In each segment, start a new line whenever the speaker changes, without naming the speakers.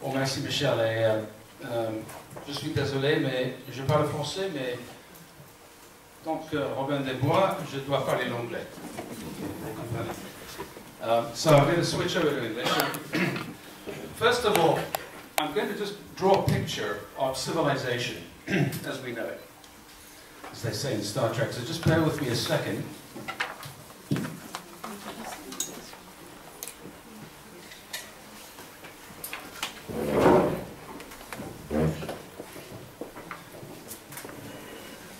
Bon, merci Michel. Et, je suis désolé, mais je parle français, mais tant que Robin des Bois, je dois parler l'anglais. So I'm going to switch over to English. First of all, I'm going to just draw a picture of civilization as we know it, as they say in Star Trek. So just bear with me a second.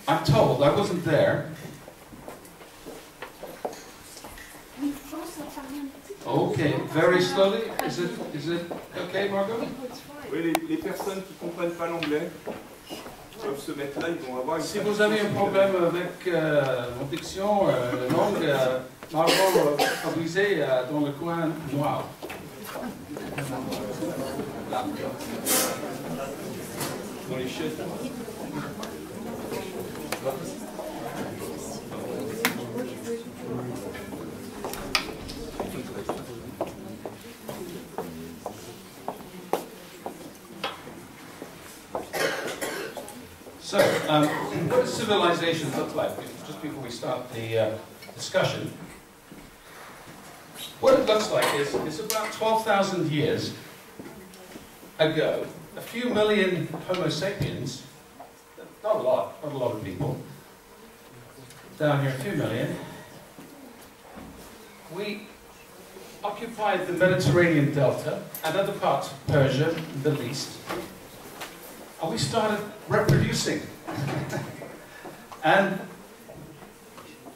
I'm told, I wasn't there. Okay, very slowly. Is it okay, Margot?
Oui, les personnes qui ne comprennent pas l'anglais peuvent se mettre là, ils vont avoir une...
Si vous avez un problème avec mon diction, la langue, Margot favorisée dans le coin noir. Là. Dans les chaises. So, what does civilization look like? Just before we start the discussion. What it looks like is about 12,000 years ago, a few million Homo sapiens, not a lot of people, down here a few million, we occupied the Mediterranean Delta and other parts of Persia, the Middle East, and we started reproducing. And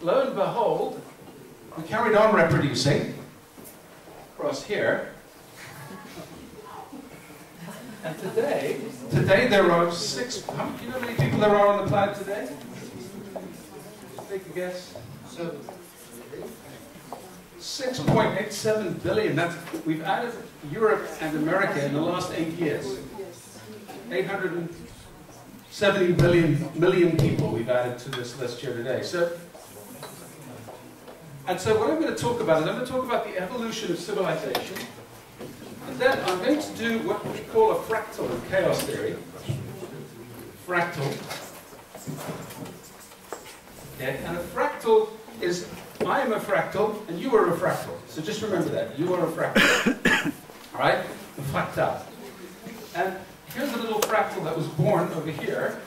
lo and behold, we carried on reproducing across here. And today there are do you know how many people there are on the planet today? Take a guess. 6.87 billion. We've added Europe and America in the last 8 years. 870 million people we've added to this list here today. So what I'm going to talk about is I'm going to talk about the evolution of civilization. And then I'm going to do what we call a fractal in chaos theory. Fractal. Okay, and a fractal is, I am a fractal and you are a fractal. So just remember that. You are a fractal. Alright? A fractal. And here's a little fractal that was born over here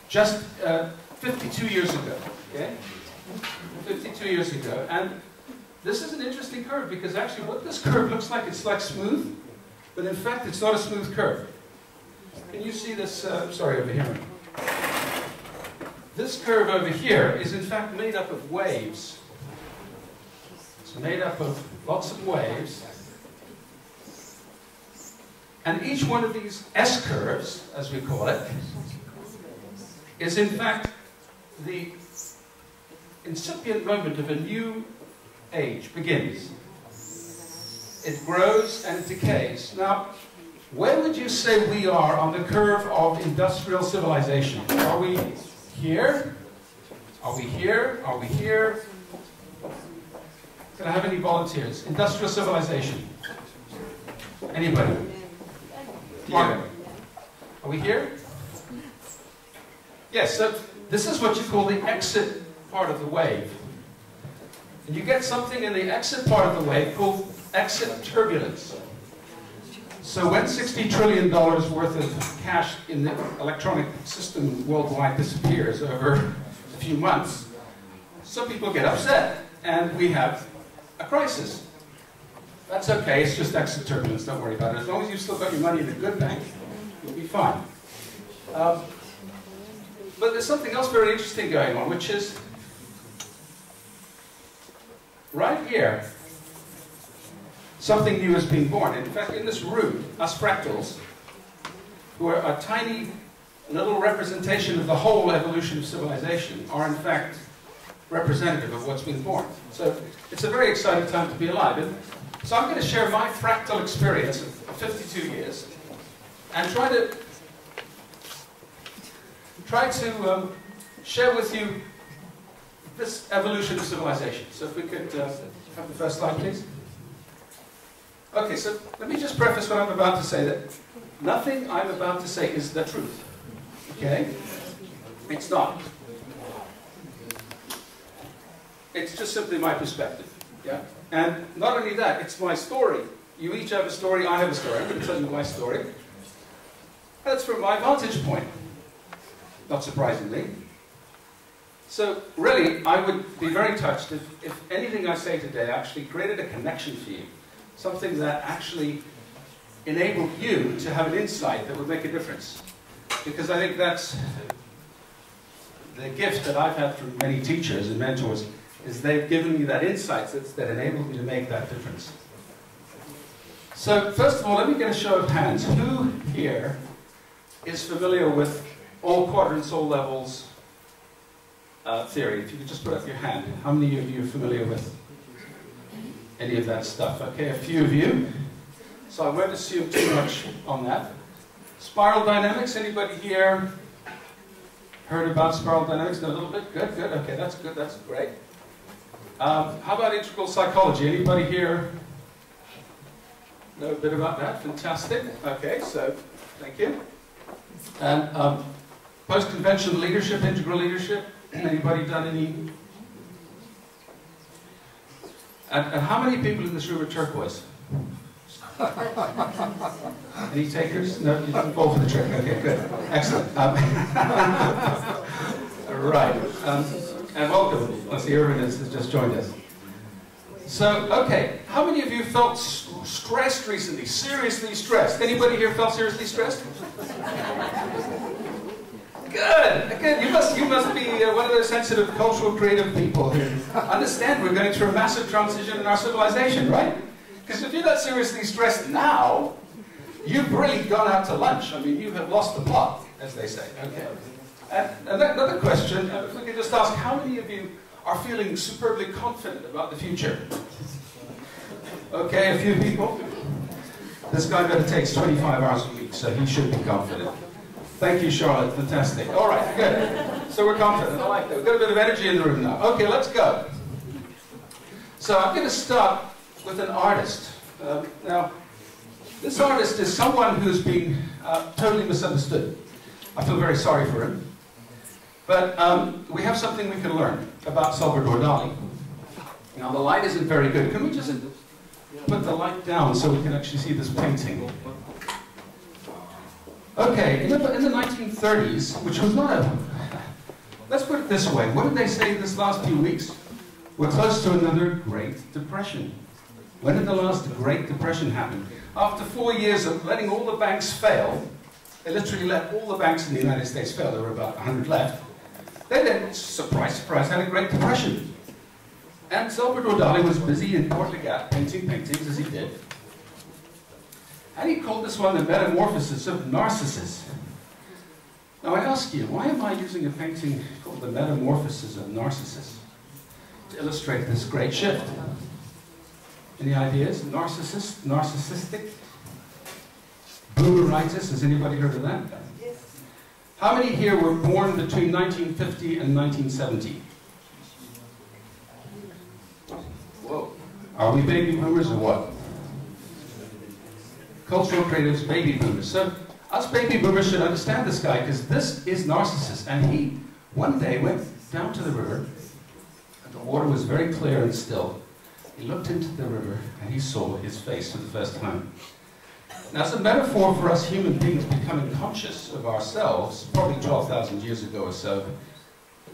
just 52 years ago. Okay? 52 years ago. And this is an interesting curve because actually what this curve looks like, it's like smooth, but in fact it's not a smooth curve. Can you see this? Sorry, over here. This curve over here is in fact made up of waves. It's made up of lots of waves. And each one of these S-curves, as we call it, is in fact the incipient moment of a new age begins. It grows and it decays. Now, where would you say we are on the curve of industrial civilization? Are we here? Are we here? Are we here? Can I have any volunteers? Industrial civilization. Anybody? Margaret. Are we here? Yes, so this is what you call the exit part of the wave. And you get something in the exit part of the wave called exit turbulence. So when $60 trillion worth of cash in the electronic system worldwide disappears over a few months, some people get upset and we have a crisis. That's okay, it's just exit turbulence, don't worry about it. As long as you've still got your money in a good bank, you'll be fine. But there's something else very interesting going on, which is right here, something new is being born. In fact, in this room, us fractals, who are a tiny little representation of the whole evolution of civilization, are in fact representative of what's been born. So it's a very exciting time to be alive. And so I'm going to share my fractal experience of 52 years and try to share with you this evolution of civilization. So if we could have the first slide, please. Okay, so let me just preface what I'm about to say, that nothing I'm about to say is the truth. Okay? It's not. It's just simply my perspective. Yeah? And not only that, it's my story. You each have a story, I have a story. I'm going to tell you my story. That's from my vantage point. Not surprisingly. So really, I would be very touched if anything I say today actually created a connection for you. Something that actually enabled you to have an insight that would make a difference. Because I think that's the gift that I've had from many teachers and mentors, is they've given me that insight that enabled me to make that difference. So first of all, let me get a show of hands. Who here is familiar with all quadrants, all levels theory? If you could just put up your hand. How many of you are familiar with any of that stuff? Okay, a few of you. So I won't assume too much on that. Spiral dynamics, anybody here heard about spiral dynamics? No, a little bit? Good, good. Okay, that's good, that's great. How about integral psychology? Anybody here know a bit about that? Fantastic. Okay, so thank you. And post-conventional leadership, integral leadership. Anybody done any? And how many people in this room are turquoise? Any takers? No, you didn't fall for the trick. Okay, good. Excellent. Right. And welcome. I see Irvin has just joined us. So, okay. How many of you felt stressed recently? Seriously stressed? Anybody here felt seriously stressed? Good. Good. You must be one of those sensitive, cultural, creative people who understand we're going through a massive transition in our civilization, right? Because if you're not seriously stressed now, you've really gone out to lunch. I mean, you have lost the plot, as they say. Okay. And another question, if we could just ask, how many of you are feeling superbly confident about the future? Okay, a few people. This guy meditates 25 hours a week, so he should be confident. Thank you, Charlotte. Fantastic. All right, good. So we're confident. I like that. We've got a bit of energy in the room now. Okay, let's go. So I'm going to start with an artist. Now, this artist is someone who's been totally misunderstood. I feel very sorry for him. But we have something we can learn about Salvador Dali. Now, the light isn't very good. Can we just put the light down so we can actually see this painting? Okay, in the 1930s, which was not a... Let's put it this way. What did they say this last few weeks? We're close to another Great Depression. When did the last Great Depression happen? After 4 years of letting all the banks fail, they literally let all the banks in the United States fail. There were about 100 left. They then, surprise, surprise, had a Great Depression. And Salvador Dali was busy in Portugal painting paintings as he did. And he called this one the Metamorphosis of Narcissus. Now I ask you, why am I using a painting called the Metamorphosis of Narcissus to illustrate this great shift? Any ideas? Narcissist? Narcissistic? Boomeritis? Has anybody heard of that? Yes. How many here were born between 1950 and 1970? Whoa. Are we baby boomers or what? Cultural creatives, baby boomers. So us baby boomers should understand this guy, because this is Narcissus. And he, one day, went down to the river, and the water was very clear and still. He looked into the river, and he saw his face for the first time. Now, it's a metaphor for us human beings becoming conscious of ourselves, probably 12,000 years ago or so.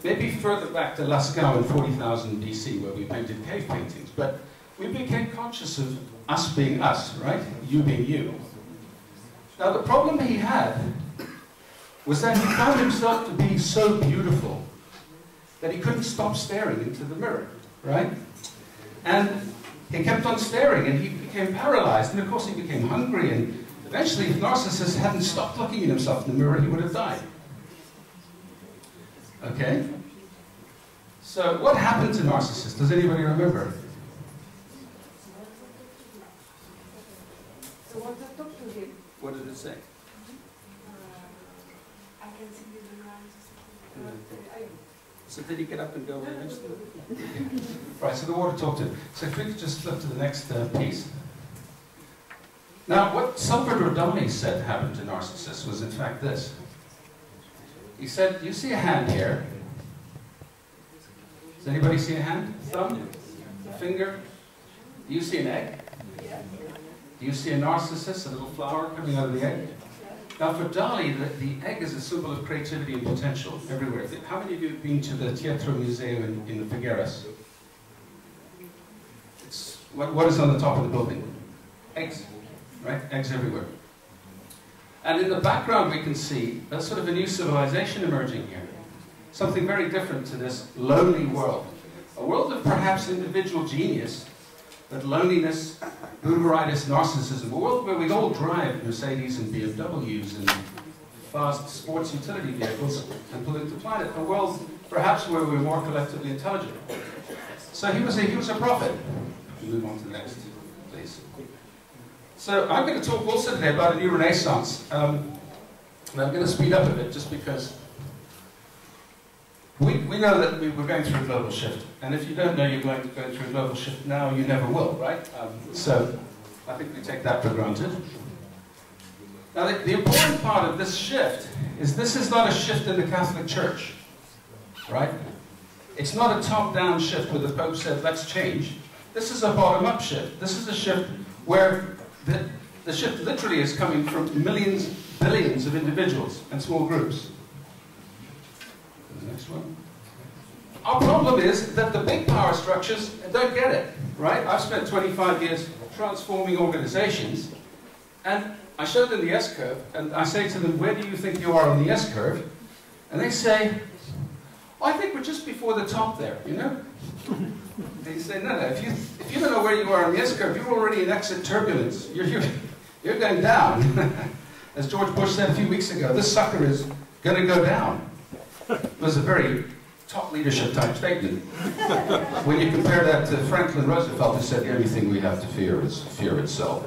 Maybe further back to Lascaux in 40,000 BC, where we painted cave paintings. But we became conscious of us being us, right? You being you. Now, the problem he had was that he found himself to be so beautiful that he couldn't stop staring into the mirror, right? And he kept on staring, and he became paralyzed, and of course he became hungry, and eventually, if Narcissus hadn't stopped looking at himself in the mirror, he would have died. Okay? So, what happened to Narcissus? Does anybody remember?
So what I talked to him?
What did it say?
I can see the lines.
So did he get up and go away eventually? Right, so the water talked to him. So if we could just flip to the next piece. Now, what Salvador Dali said happened to narcissists was in fact this. He said, you see a hand here. Does anybody see a hand? Thumb? Finger? Do you see an egg? Do you see a narcissus, a little flower coming out of the egg? Now for Dali, the egg is a symbol of creativity and potential everywhere. How many of you have been to the Teatro Museum in the Figueres? What is on the top of the building? Eggs, right? Eggs everywhere. And in the background we can see a sort of a new civilization emerging here. Something very different to this lonely world. A world of perhaps individual genius, but loneliness, boomeritis, narcissism. A world where we all drive Mercedes and BMWs and fast sports utility vehicles and pollute the planet. A world perhaps where we're more collectively intelligent. So he was a prophet. Move on to the next, please. So I'm going to talk also today about a new renaissance. And I'm going to speed up a bit just because we know that we're going through a global shift. And if you don't know you're going through a global shift now, you never will, right? So I think we take that for granted. Now the important part of this shift is this is not a shift in the Catholic Church, right? It's not a top-down shift where the Pope said, let's change. This is a bottom-up shift. This is a shift where the shift literally is coming from millions, billions of individuals and small groups. The next one. Our problem is that the big power structures don't get it, right? I've spent 25 years transforming organizations, and I show them the S-curve, and I say to them, where do you think you are on the S-curve? And they say, oh, I think we're just before the top there, you know? They say, no, if you don't know where you are on the S-curve, you're already in exit turbulence. You're going down. As George Bush said a few weeks ago, this sucker is going to go down. It was a very top leadership type statement. When you compare that to Franklin Roosevelt, who said the only thing we have to fear is fear itself.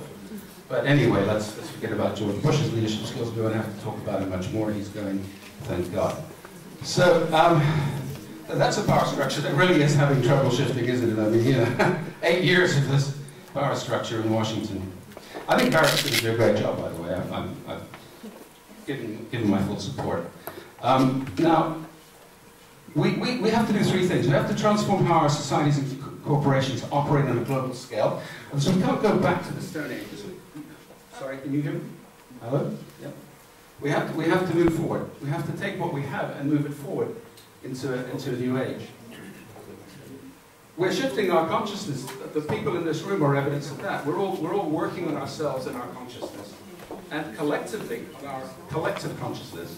But anyway, let's forget about George Bush's leadership skills. We don't have to talk about him much more. He's going, thank God. So that's a power structure that really is having trouble shifting, isn't it? I mean, you know, 8 years of this power structure in Washington. I think Barrett's going to do a great job, by the way. I've given my full support. Now, we have to do three things. We have to transform how our societies and corporations operate on a global scale. And so we can't go back to the Stone Age. Sorry, can you hear me? Hello? Yep. We have to move forward. We have to take what we have and move it forward into a new age. We're shifting our consciousness. The people in this room are evidence of that. We're all working on ourselves and our consciousness, and collectively on our collective consciousness.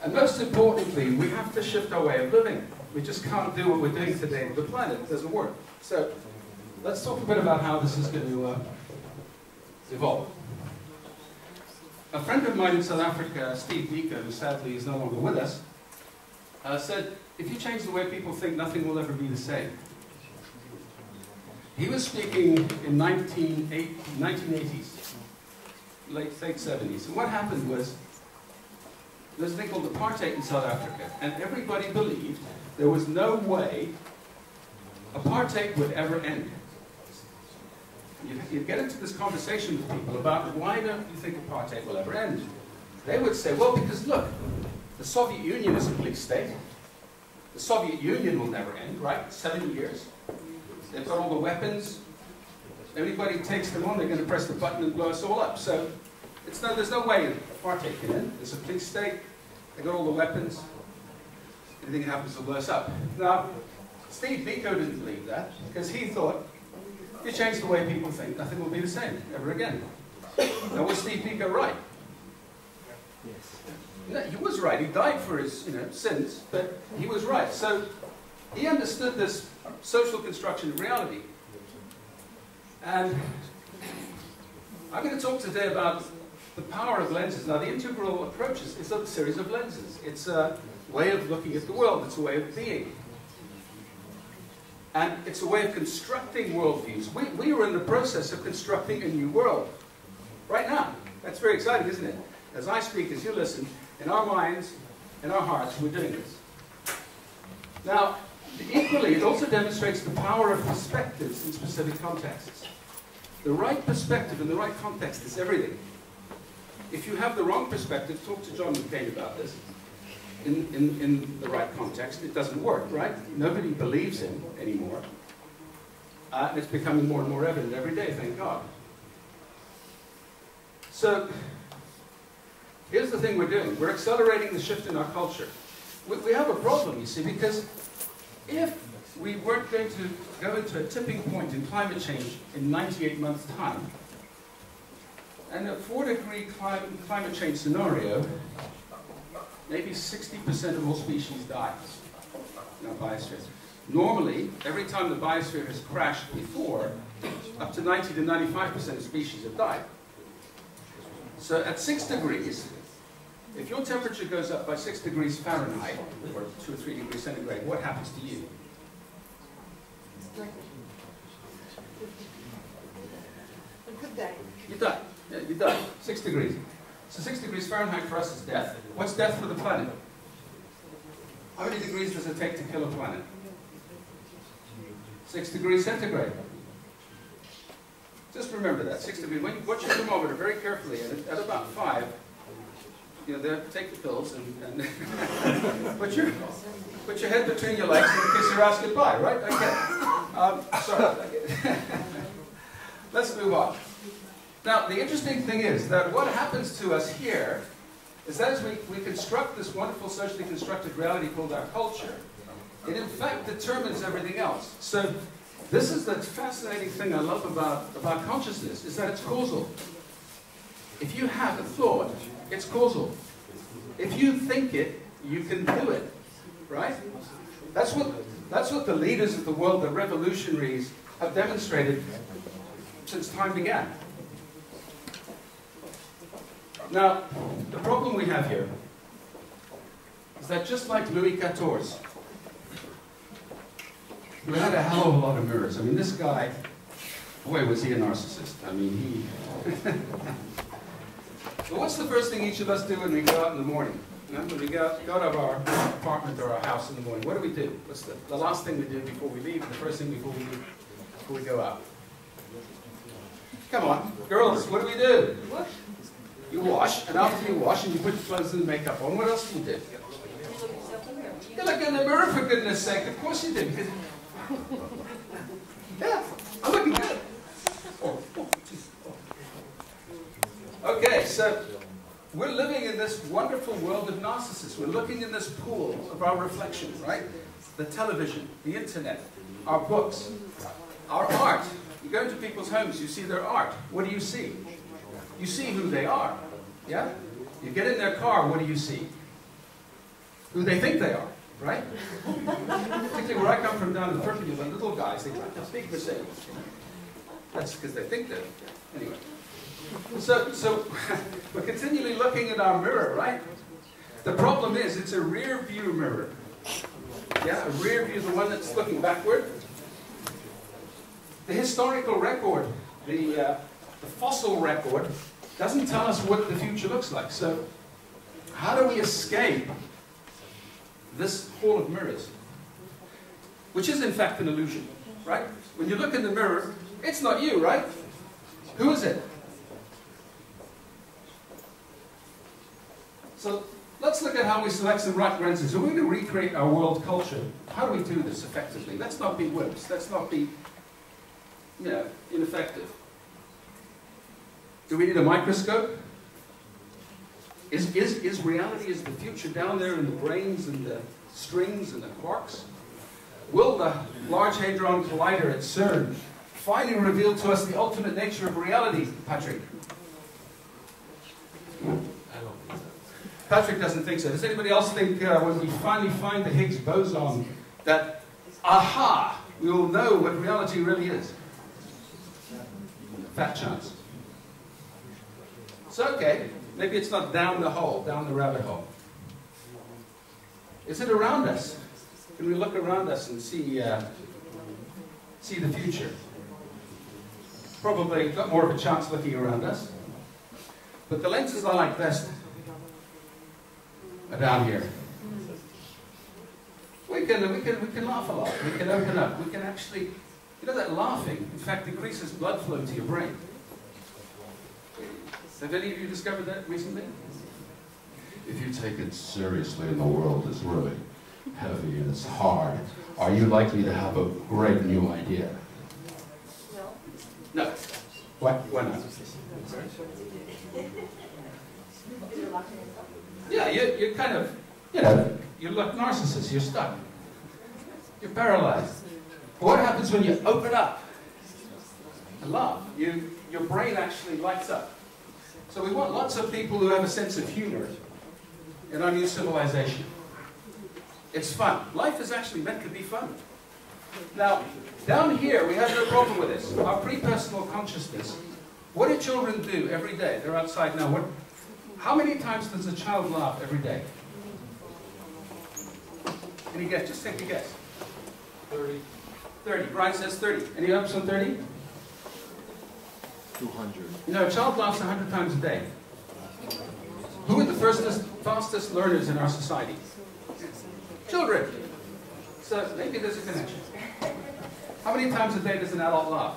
And most importantly, we have to shift our way of living. We just can't do what we're doing today with the planet. It doesn't work. So let's talk a bit about how this is going to evolve. A friend of mine in South Africa, Steve Biko, who sadly is no longer with us, said, if you change the way people think, nothing will ever be the same. He was speaking in 1980s, late 70s. And what happened was, there's a thing called apartheid in South Africa, and everybody believed there was no way apartheid would ever end. You get into this conversation with people about why don't you think apartheid will ever end? They would say, well, because look, the Soviet Union is a police state. The Soviet Union will never end, right? 70 years. They've got all the weapons. Anybody takes them on, they're going to press the button and blow us all up. So there's no way apartheid can end. It's a police state. They've got all the weapons. Anything that happens will blow us up. Now, Steve Biko didn't believe that because he thought, if you change the way people think, nothing will be the same ever again. Now, was Steve Biko right? Yes. No, he was right. He died for his sins, but he was right. So he understood this social construction of reality. And I'm going to talk today about the power of lenses. Now, the integral approach is a series of lenses. It's a way of looking at the world. It's a way of being. And it's a way of constructing worldviews. We are in the process of constructing a new world right now. That's very exciting, isn't it? As I speak, as you listen, in our minds, in our hearts, we're doing this. Now, equally, it also demonstrates the power of perspectives in specific contexts. The right perspective in the right context is everything. If you have the wrong perspective, talk to John McCain about this. In the right context, it doesn't work, right? Nobody believes him anymore. And it's becoming more and more evident every day, thank God. So, here's the thing we're doing. We're accelerating the shift in our culture. We have a problem, you see, because if we weren't going to go into a tipping point in climate change in 98 months' time, and a 4-degree climate change scenario, maybe 60% of all species die in our biosphere. Normally, every time the biosphere has crashed before, up to 90 to 95% of species have died. So at 6 degrees, if your temperature goes up by 6 degrees Fahrenheit, or 2 or 3 degrees centigrade, what happens to you? You die. Yeah, you die. 6 degrees. So 6 degrees Fahrenheit for us is death. What's death for the planet? How many degrees does it take to kill a planet? 6 degrees centigrade. Just remember that, 6 degrees. When you watch your thermometer very carefully, and at about 5, you know, take the pills and put your head between your legs and kiss your ass goodbye, right? Okay. Sorry. Let's move on. Now, the interesting thing is that what happens to us here is that as we construct this wonderful socially constructed reality called our culture, it in fact determines everything else. So this is the fascinating thing I love about consciousness, is that it's causal. If you have a thought, it's causal. If you think it, you can do it, right? That's what the leaders of the world, the revolutionaries, have demonstrated since time began. Now, the problem we have here is that just like Louis XIV, who had a hell of a lot of mirrors. I mean, this guy, boy, was he a narcissist. I mean, he... But what's the first thing each of us do when we go out in the morning? You know, when we go out of our apartment or our house in the morning, what do we do? What's the last thing we do before we leave, and the first thing before we go out? Come on, girls, what do we do? You wash, and after you wash and you put your clothes and makeup on, what else do you do? You look in the mirror, for goodness sake. Of course you do. Yeah, I'm looking good. Okay, so we're living in this wonderful world of narcissists. We're looking in this pool of our reflection, right? The television, the internet, our books, our art. You go into people's homes, you see their art. What do you see? You see who they are, yeah? You get in their car, what do you see? Who they think they are, right? Particularly where I come from down in Turkey, the little guys, they drive a big Mercedes. That's because they think they're, anyway. So we're continually looking at our mirror, right? The problem is, it's a rear view mirror. Yeah, a rear view, the one that's looking backward. The historical record, the fossil record, doesn't tell us what the future looks like. So how do we escape this hall of mirrors? Which is in fact an illusion, right? When you look in the mirror, it's not you, right? Who is it? So let's look at how we select some right lenses. If we're going to recreate our world culture, how do we do this effectively? Let's not be wimps. Let's not be, you know, ineffective. Do we need a microscope? Is reality, is the future down there in the brains and the strings and the quarks? Will the Large Hadron Collider at CERN finally reveal to us the ultimate nature of reality, Patrick? Patrick doesn't think so. Does anybody else think when we finally find the Higgs boson that, aha, we will know what reality really is? Fat chance. So, okay, maybe it's not down the hole, down the rabbit hole. Is it around us? Can we look around us and see the future? Probably got more of a chance looking around us. But the lenses I like best are down here. We can laugh a lot. We can open up. We can actually You know that laughing, in fact, increases blood flow to your brain. Have any of you discovered that recently?
If you take it seriously and the world is really heavy and it's hard, are you likely to have a great new idea?
No. Why not? Yeah, you're kind of, you know, you're like narcissists, you're stuck. You're paralyzed. But what happens when you open up and laugh? Your brain actually lights up. So we want lots of people who have a sense of humor in our new civilization. It's fun. Life is actually meant to be fun. Now, down here, we have no problem with this. Our pre-personal consciousness. What do children do every day? They're outside now. How many times does a child laugh every day? Any guess? Just take a guess. 30. 30. Brian says 30. Any ups on 30?
200.
You know, a child laughs 100 times a day. Who are the fastest learners in our society? Children. So maybe there's a connection. How many times a day does an adult laugh?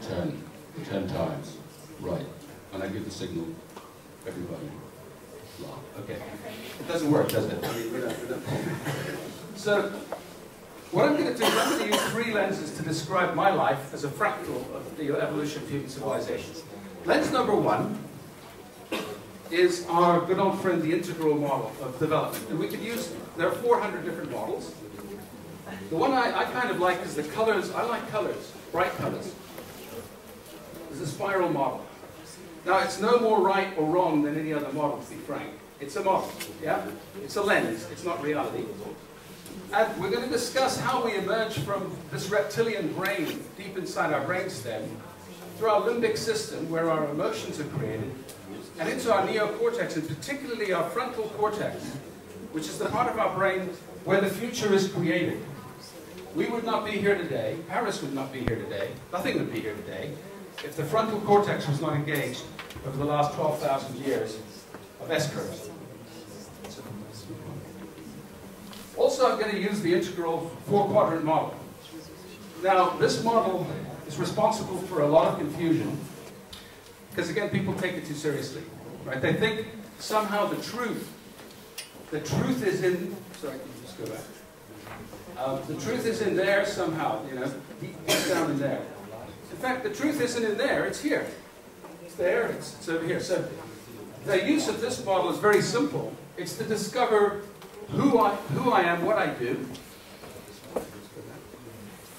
10 times. Right. And I give the signal, everybody laugh.
Okay. It doesn't work, does it? I mean, we don't. So, what I'm going to do is I'm going to use 3 lenses to describe my life as a fractal of the evolution of human civilization. Lens number 1 is our good old friend, the integral model of development. And we could use, there are 400 different models. The one I kind of like is the colors. I like colors, bright colors. It's a spiral model. Now, it's no more right or wrong than any other model, to be frank. It's a model, yeah? It's a lens, it's not reality. And we're going to discuss how we emerge from this reptilian brain deep inside our brainstem through our limbic system, where our emotions are created, and into our neocortex, and particularly our frontal cortex, which is the part of our brain where the future is created. We would not be here today, Paris would not be here today, nothing would be here today, if the frontal cortex was not engaged over the last 12,000 years of S-curves. Also, I'm going to use the integral 4-quadrant model. Now, this model is responsible for a lot of confusion, because again, people take it too seriously, right? They think somehow the truth is in, sorry, can you just go back? The truth is in there somehow, you know, deep down in there. In fact, the truth isn't in there, it's here. It's there, it's over here. So the use of this model is very simple. It's to discover who I am, what I do,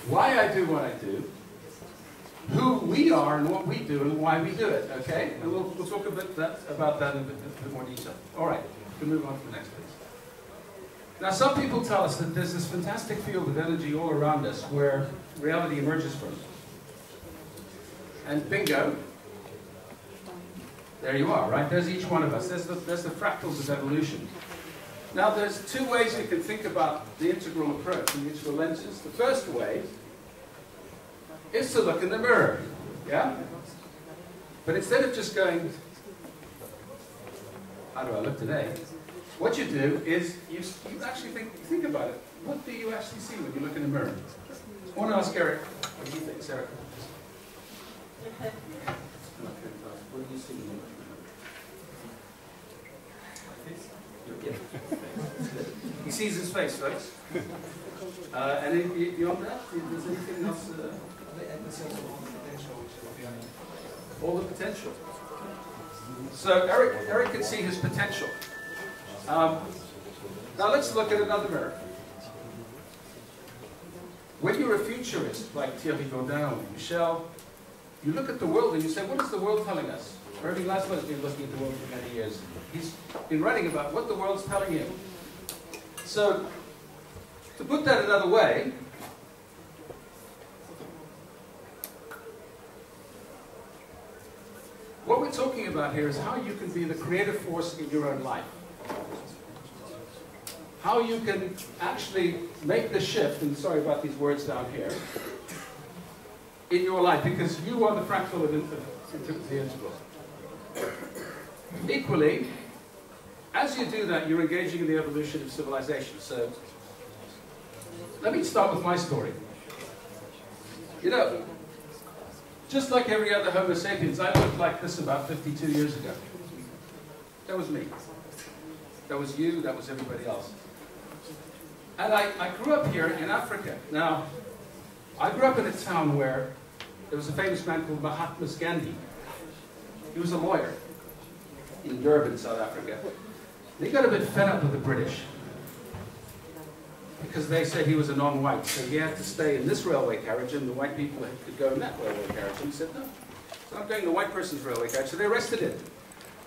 why I do what I do, who we are and what we do and why we do it, okay? And we'll talk a bit about that in a bit more detail. All right, we can move on to the next page. Now, some people tell us that there's this fantastic field of energy all around us where reality emerges from. And bingo, there you are, right? There's each one of us. There's the fractals of evolution. Now, there's 2 ways you can think about the integral approach and the integral lenses. The first way is to look in the mirror, yeah? But instead of just going, how do I look today? What you do is you actually think about it. What do you actually see when you look in the mirror? I want to ask Eric, what do you think, Sarah? What do you see when you look in the mirror? He sees his face, folks. And beyond that, is there anything else? All the potential. So Eric can see his potential. Now let's look at another mirror. When you're a futurist, like Thierry Gaudin or Michel, you look at the world and you say, what is the world telling us? Irving Laszlo has been looking at the world for many years. He's been writing about what the world's telling him. So, to put that another way, what we're talking about here is how you can be the creative force in your own life. How you can actually make the shift, and sorry about these words down here, in your life, because you are the fractal of the integral. Equally, as you do that, you're engaging in the evolution of civilization. So, let me start with my story. You know, just like every other Homo sapiens, I looked like this about 52 years ago. That was me. That was you, that was everybody else. And I grew up here in Africa. Now, I grew up in a town where there was a famous man called Mahatma Gandhi. He was a lawyer in Durban, South Africa. And he got a bit fed up with the British because they said he was a non-white, so he had to stay in this railway carriage and the white people could go in that railway carriage. And he said, no, so I'm going the white person's railway carriage. So they arrested him.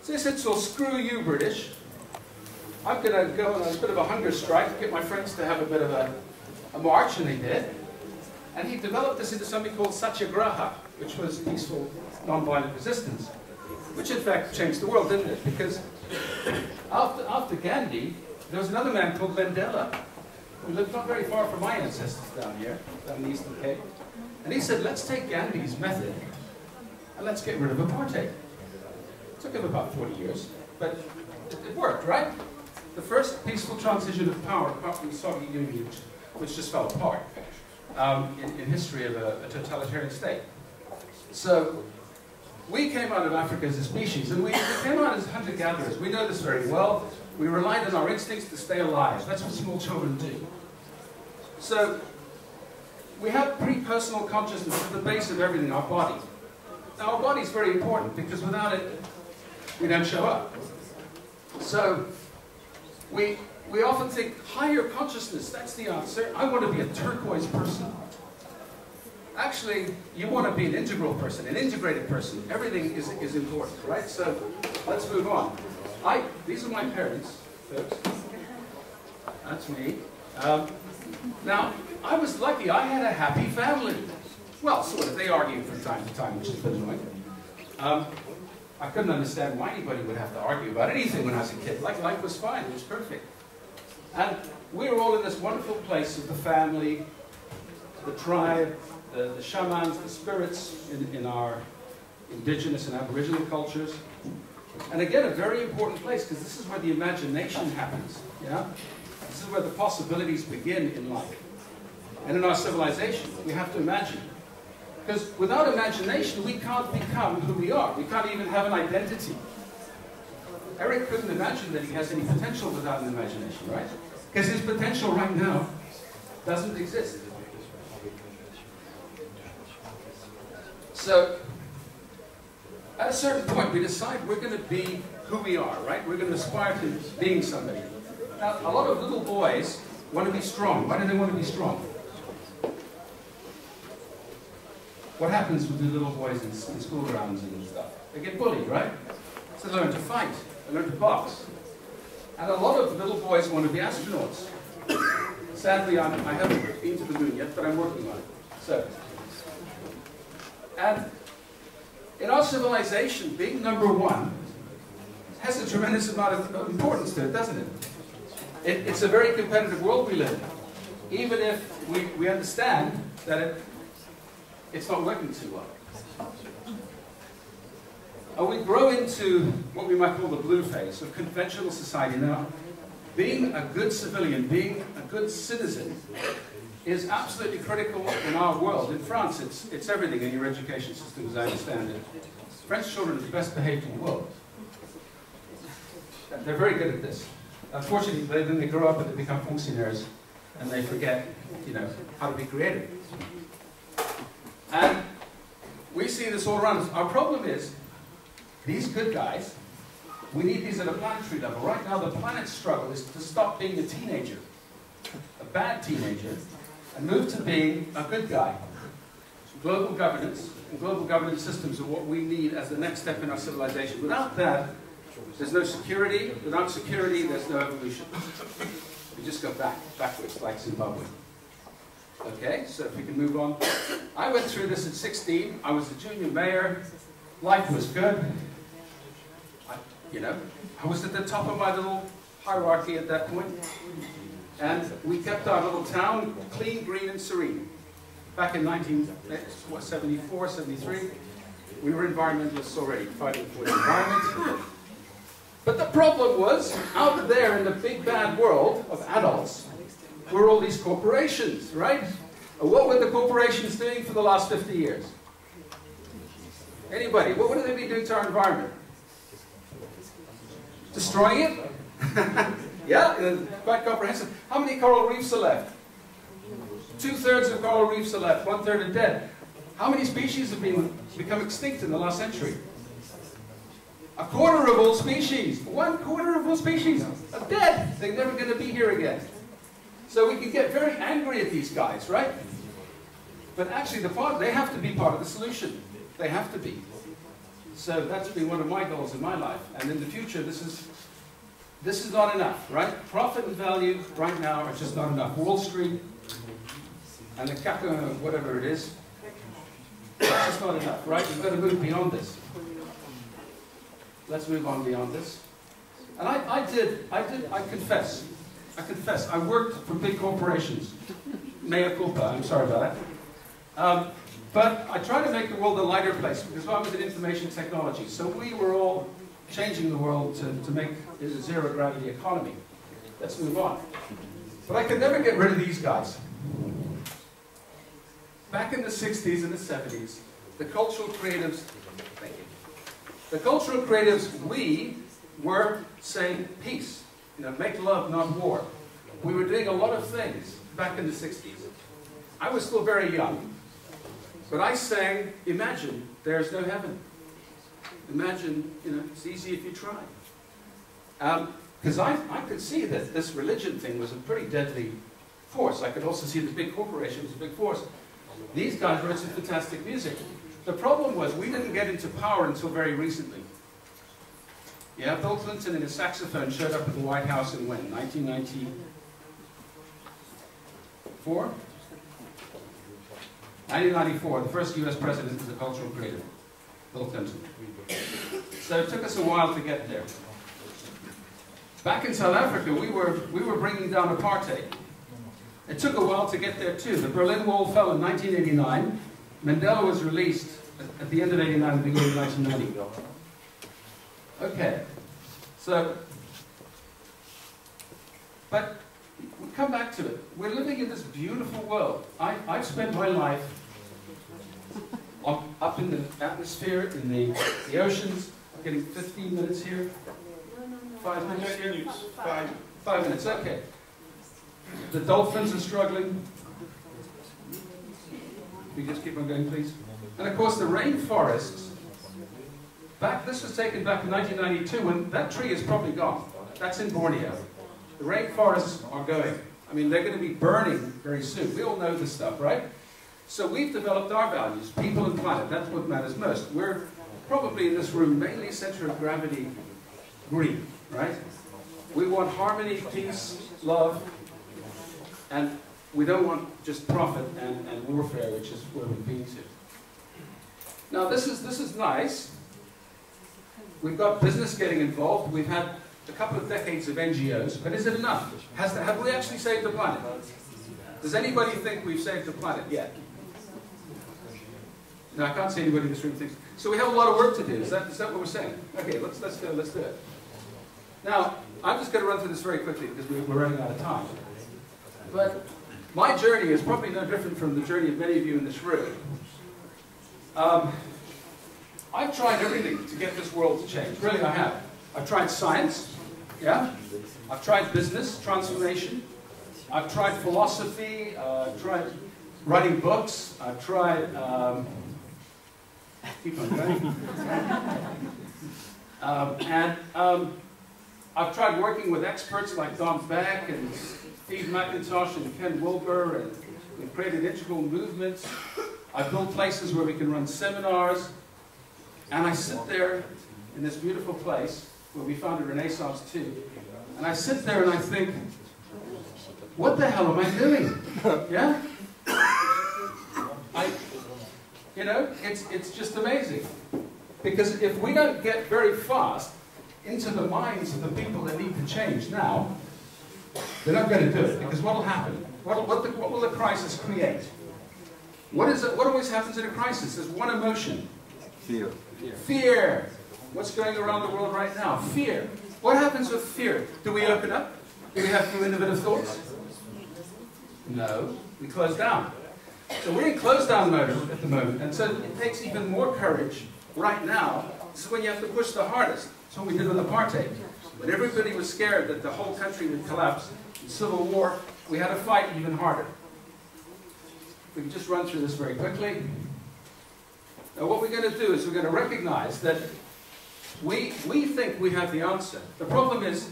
So he said, so screw you, British. I'm going to go on a bit of a hunger strike, get my friends to have a bit of a march, and they did. And he developed this into something called satyagraha, which was peaceful, non-violent resistance, which in fact changed the world, didn't it? Because after Gandhi, there was another man called Mandela, who lived not very far from my ancestors down here, down in the Eastern Cape. And he said, let's take Gandhi's method, and let's get rid of apartheid. It took him about 40 years, but it worked, right? The first peaceful transition of power, apart from the Soviet Union, which just fell apart, in history of a totalitarian state. So we came out of Africa as a species, and we came out as hunter-gatherers. We know this very well. We relied on our instincts to stay alive. That's what small children do. So we have pre-personal consciousness at the base of everything, our body. Now our body is very important because without it, we don't show up. So we often think higher consciousness, that's the answer. I want to be a turquoise person. Actually, you want to be an integral person, an integrated person. Everything is important, right? So let's move on. These are my parents, folks. That's me. Now, I was lucky. I had a happy family. Well, sort of. They argued from time to time, which is annoying. I couldn't understand why anybody would have to argue about anything when I was a kid. Like, life was fine. It was perfect. And we were all in this wonderful place of the family, the tribe, the shamans, the spirits in our indigenous and aboriginal cultures. And again, a very important place, because this is where the imagination happens. Yeah? This is where the possibilities begin in life. And in our civilization, we have to imagine. Because without imagination, we can't become who we are. We can't even have an identity. Eric couldn't imagine that he has any potential without an imagination, right? Because his potential right now doesn't exist. So, at a certain point, we decide we're going to be who we are, right? We're going to aspire to being somebody. Now, a lot of little boys want to be strong. Why do they want to be strong? What happens with the little boys in school grounds and stuff? They get bullied, right? So they learn to fight, they learn to box. And a lot of little boys want to be astronauts. Sadly, I haven't been to the moon yet, but I'm working on it. So, and in our civilization, being number one has a tremendous amount of importance to it, doesn't it? It's a very competitive world we live in. Even if we understand that it's not working too well. And we grow into what we might call the blue phase of conventional society. Now, being a good civilian, being a good citizen, is absolutely critical in our world. In France, it's everything in your education system, as I understand it. French children are the best behaved in the world. They're very good at this. Unfortunately, then they grow up and they become fonctionnaires, and they forget, how to be creative. And we see this all around us. Our problem is, these good guys, we need these at a planetary level. Right now, the planet's struggle is to stop being a teenager, a bad teenager, and move to being a good guy. Global governance and global governance systems are what we need as the next step in our civilization. Without that, there's no security. Without security, there's no evolution. We just go backwards, like Zimbabwe. Okay, so if we can move on. I went through this at 16. I was a junior mayor. Life was good. I was at the top of my little hierarchy at that point. And we kept our little town clean, green, and serene. Back in 1974, 73, we were environmentalists already, fighting for the environment. But the problem was, out there in the big bad world of adults, were all these corporations, right? What were the corporations doing for the last 50 years? Anybody? What would they be doing to our environment? Destroying it? Yeah, quite comprehensive. How many coral reefs are left? 2/3 of coral reefs are left, 1/3 are dead. How many species have become extinct in the last century? 1/4 of all species, 1/4 of all species are dead. They're never going to be here again. So we can get very angry at these guys, right? But actually, they have to be part of the solution. They have to be. So that's been one of my goals in my life. And in the future, this is not enough, right? Profit and value right now are just not enough. Wall Street and the cap, whatever it is, that's just not enough, right? We've got to move beyond this. Let's move on beyond this. And I confess, I worked for big corporations. Mea culpa, I'm sorry about that. But I try to make the world a lighter place, because I was in information technology. So we were all changing the world to make it a zero-gravity economy. Let's move on. But I could never get rid of these guys. Back in the 60s and the 70s, the cultural creatives, thank you. The cultural creatives, we were saying peace. You know, make love, not war. We were doing a lot of things back in the 60s. I was still very young. But I sang, imagine there's no heaven. Imagine, you know, it's easy if you try. Because I could see that this religion thing was a pretty deadly force. I could also see the big corporation was a big force. These guys wrote some fantastic music. The problem was we didn't get into power until very recently. Yeah, Bill Clinton and his saxophone showed up at the White House in when? 1994? 1994, the first US president was a cultural creator, Bill Clinton. So it took us a while to get there. Back in South Africa, we were bringing down apartheid. It took a while to get there too. The Berlin Wall fell in 1989. Mandela was released at the end of '89, the beginning of 1990. Okay, so, but we come back to it. We're living in this beautiful world. I've spent my life up in the atmosphere, in the oceans. I'm getting 15 minutes here. 5 minutes here. 5 minutes, okay. The dolphins are struggling. We just keep on going, please. And of course, the rainforests. This was taken back in 1992, and that tree is probably gone. That's in Borneo. The rainforests are going. I mean, they're going to be burning very soon. We all know this stuff, right? So we've developed our values, people and planet. That's what matters most. We're probably in this room mainly center of gravity green, right? We want harmony, peace, love, and we don't want just profit and warfare, which is where we've been to. Now this is nice. We've got business getting involved. We've had a couple of decades of NGOs, but is it enough? Have we actually saved the planet? Does anybody think we've saved the planet yet? No, I can't see anybody in this room thinks. So we have a lot of work to do. Is that what we're saying? Okay, let's do it. Now, I'm just going to run through this very quickly because we're running out of time. But my journey is probably no different from the journey of many of you in this room. I've tried everything to get this world to change. Really, I have. I've tried science, yeah? I've tried business, transformation. I've tried philosophy. I've tried writing books. I've tried... keep on going. I've tried working with experts like Don Beck and Steve McIntosh and Ken Wilber, and we've created integral movements. I've built places where we can run seminars. And I sit there in this beautiful place where we founded Renaissance too. And I sit there and I think, what the hell am I doing? Yeah? You know, it's just amazing. Because if we don't get very fast into the minds of the people that need to change now, they're not going to do it. Because what will happen? What will the crisis create? What always happens in a crisis? There's one emotion.
Fear.
Fear. What's going around the world right now? Fear. What happens with fear? Do we open up? Do we have new innovative thoughts? No. We close down. So we're in closed down mode at the moment, and so it takes even more courage right now. This is when you have to push the hardest. That's what we did with apartheid. When everybody was scared that the whole country would collapse in civil war, we had to fight even harder. We can just run through this very quickly. Now what we're going to do is we're going to recognize that we think we have the answer. The problem is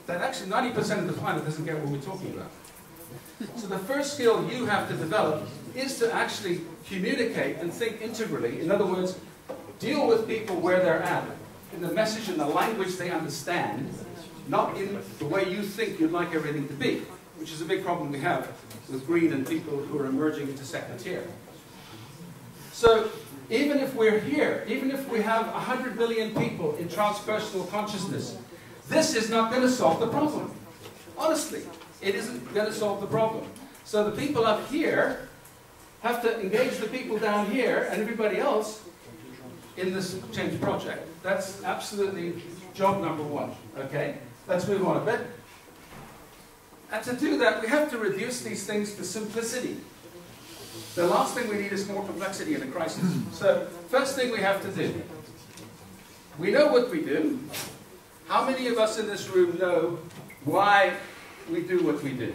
that actually 90% of the planet doesn't get what we're talking about. So the first skill you have to develop is to actually communicate and think integrally. In other words, deal with people where they're at, in the message and the language they understand, not in the way you think you'd like everything to be, which is a big problem we have with green and people who are emerging into second tier. So even if we're here, even if we have 100 million people in transpersonal consciousness, this is not going to solve the problem. Honestly, it isn't going to solve the problem. So the people up here have to engage the people down here and everybody else in this change project. That's absolutely job number one. Okay? Let's move on a bit. And to do that, we have to reduce these things to simplicity. The last thing we need is more complexity in a crisis. So, first thing we have to do. We know what we do. How many of us in this room know why we do what we do?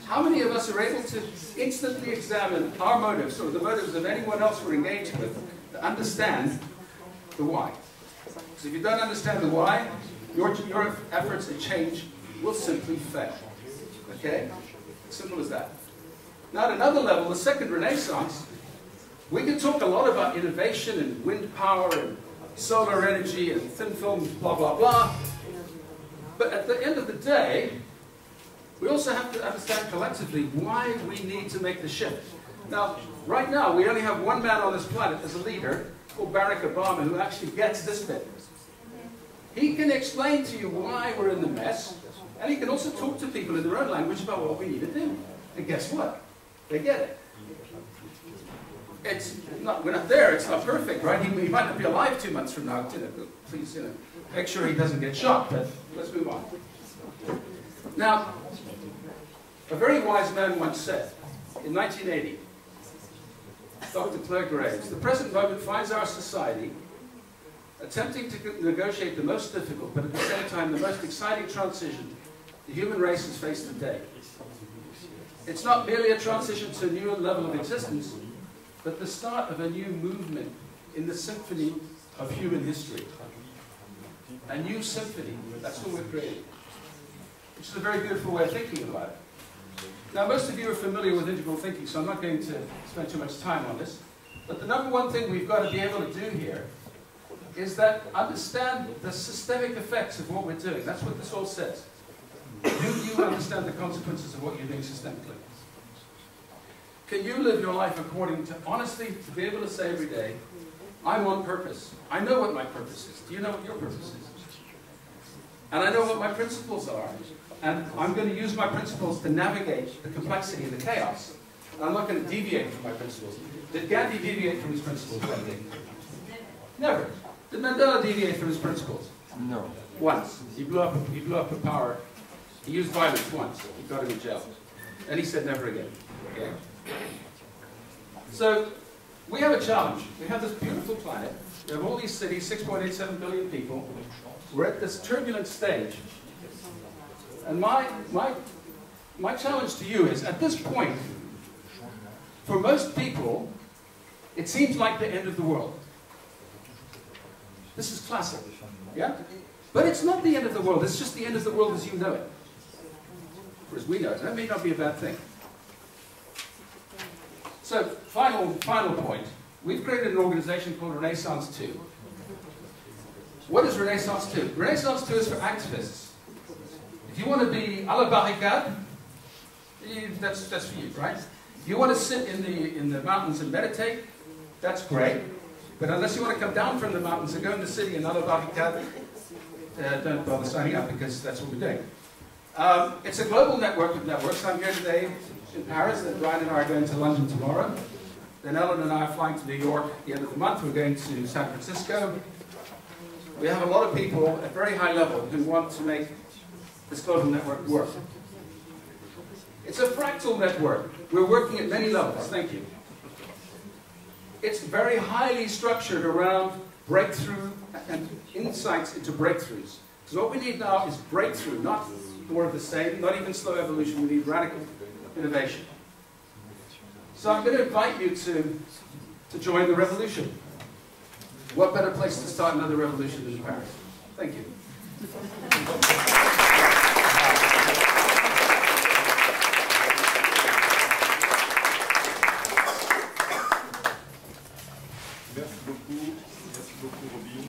How many of us are able to instantly examine our motives, or the motives of anyone else we're engaged with, to understand the why? Because if you don't understand the why, your efforts at change will simply fail. Okay? Simple as that. Now at another level, the second Renaissance, we can talk a lot about innovation and wind power and solar energy and thin film, blah, blah, blah. But at the end of the day, we also have to understand collectively why we need to make the shift. Now, right now, we only have one man on this planet as a leader, called Barack Obama, who actually gets this bit. He can explain to you why we're in the mess, and he can also talk to people in their own language about what we need to do. And guess what? They get it. We're not there, it's not perfect, right? He might not be alive 2 months from now. Please, make sure he doesn't get shot, but let's move on. Now, a very wise man once said, in 1980, Dr. Claire Graves, the present moment finds our society attempting to negotiate the most difficult, but at the same time the most exciting transition the human race has faced today. It's not merely a transition to a new level of existence, but the start of a new movement in the symphony of human history. A new symphony, that's what we're creating. Which is a very beautiful way of thinking about it. Now, most of you are familiar with integral thinking, so I'm not going to spend too much time on this. But the number one thing we've got to be able to do here is that understand the systemic effects of what we're doing. That's what this all says. Do you understand the consequences of what you're doing systemically? Can you live your life according to, honestly, to be able to say every day, I'm on purpose. I know what my purpose is. Do you know what your purpose is? And I know what my principles are. And I'm going to use my principles to navigate the complexity and the chaos. And I'm not going to deviate from my principles. Did Gandhi deviate from his principles? Never. Did Mandela deviate from his principles?
No.
Once. He blew up a power. He used violence once. He got him in jail. And he said never again. Okay? So, we have a challenge. We have this beautiful planet. We have all these cities, 6.87 billion people. We're at this turbulent stage. And my challenge to you is, at this point, for most people, it seems like the end of the world. This is classic, yeah? But it's not the end of the world, it's just the end of the world as you know it. Or as we know it. That may not be a bad thing. So, final point. We've created an organization called Renaissance 2. What is Renaissance 2? Renaissance 2 is for activists. If you want to be à la barricade, that's for you, right? If you want to sit in the mountains and meditate, that's great. But unless you want to come down from the mountains and go in the city and à la barricade, don't bother signing up, because that's what we're doing. It's a global network of networks. I'm here today in Paris, and Brian and I are going to London tomorrow. Then Ellen and I are flying to New York at the end of the month. We're going to San Francisco. We have a lot of people at very high level who want to make this global network work. It's a fractal network. We're working at many levels. Thank you. it's very highly structured around breakthrough and insights into breakthroughs. Because what we need now is breakthrough, not more of the same, not even slow evolution. We need radical innovation. So I'm going to invite you to join the revolution. What better place to start another revolution than Paris? Thank you.